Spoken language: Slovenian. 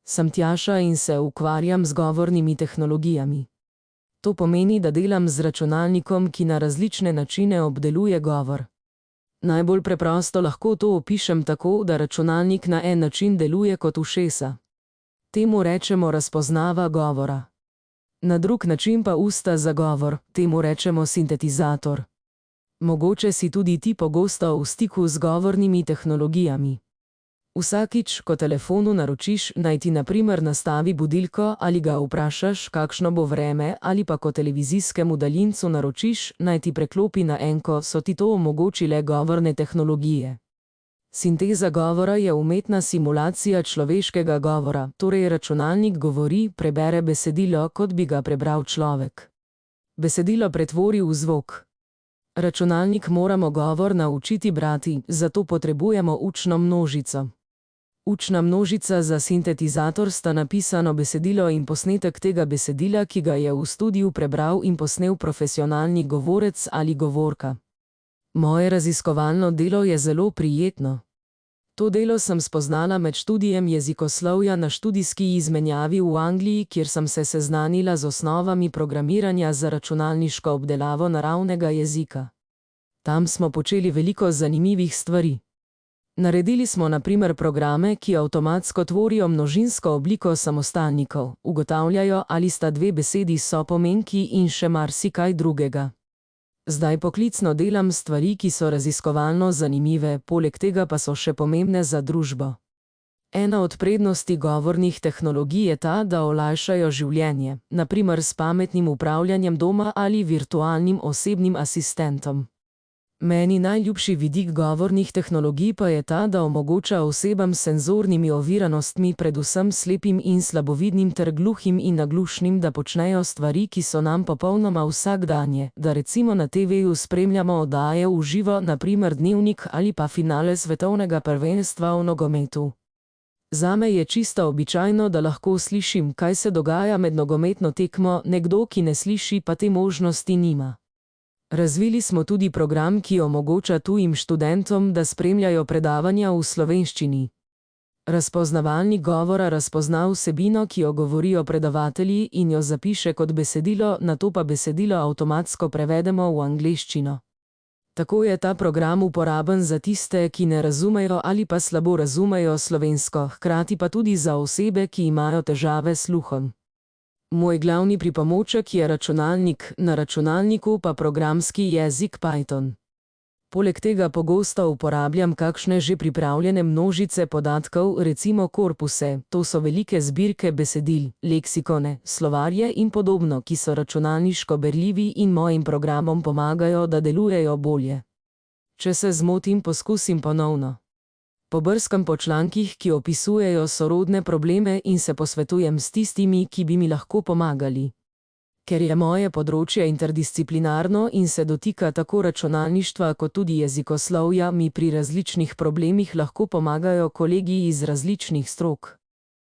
Sem Tjaša in se ukvarjam z govornimi tehnologijami. To pomeni, da delam z računalnikom, ki na različne načine obdeluje govor. Najbolj preprosto lahko to opišem tako, da računalnik na en način deluje kot ušesa. Temu rečemo razpoznava govora. Na drug način pa usta za govor, temu rečemo sintetizator. Mogoče si tudi ti pogosto v stiku z govornimi tehnologijami. Vsakič, ko telefonu naročiš, naj ti na primer nastavi budilko ali ga vprašaš, kakšno bo vreme, ali pa ko televizijskemu daljincu naročiš, naj ti preklopi na enko, so ti to omogočile govorne tehnologije. Sinteza govora je umetna simulacija človeškega govora, torej računalnik govori, prebere besedilo, kot bi ga prebral človek. Besedilo pretvori v zvok. Računalnik moramo govor naučiti brati, zato potrebujemo učno množico. Učna množica za sintetizator sta napisano besedilo in posnetek tega besedila, ki ga je v studiu prebral in posnel profesionalni govorec ali govorka. Moje raziskovalno delo je zelo prijetno. To delo sem spoznala med študijem jezikoslovja na študijski izmenjavi v Angliji, kjer sem se seznanila z osnovami programiranja za računalniško obdelavo naravnega jezika. Tam smo počeli veliko zanimivih stvari. Naredili smo na primer programe, ki avtomatsko tvorijo množinsko obliko samostalnikov, ugotavljajo, ali sta dve besedi sopomenki in še marsikaj drugega. Zdaj poklicno delam stvari, ki so raziskovalno zanimive, poleg tega pa so še pomembne za družbo. Ena od prednosti govornih tehnologij je ta, da olajšajo življenje, na primer s pametnim upravljanjem doma ali virtualnim osebnim asistentom. Meni najljubši vidik govornih tehnologij pa je ta, da omogoča osebam s senzornimi oviranostmi, predvsem slepim in slabovidnim ter gluhim in naglušnim, da počnejo stvari, ki so nam popolnoma vsakdanje, da recimo na TV-ju spremljamo oddaje v živo, na primer Dnevnik ali pa finale svetovnega prvenstva v nogometu. Zame je čisto običajno, da lahko slišim, kaj se dogaja med nogometno tekmo, nekdo, ki ne sliši, pa te možnosti nima. Razvili smo tudi program, ki omogoča tujim študentom, da spremljajo predavanja v slovenščini. Razpoznavalnik govora razpozna vsebino, ki jo govorijo predavatelji, in jo zapiše kot besedilo, nato pa besedilo avtomatsko prevedemo v angleščino. Tako je ta program uporaben za tiste, ki ne razumejo ali pa slabo razumejo slovensko, hkrati pa tudi za osebe, ki imajo težave s sluhom. Moj glavni pripomoček je računalnik, na računalniku pa programski jezik Python. Poleg tega pogosto uporabljam kakšne že pripravljene množice podatkov, recimo korpuse, to so velike zbirke besedil, leksikone, slovarje in podobno, ki so računalniško berljivi in mojim programom pomagajo, da delujejo bolje. Če se zmotim, poskusim ponovno. Pobrskam po člankih, ki opisujejo sorodne probleme in se posvetujem s tistimi, ki bi mi lahko pomagali. Ker je moje področje interdisciplinarno in se dotika tako računalništva kot tudi jezikoslovja, mi pri različnih problemih lahko pomagajo kolegi iz različnih strok.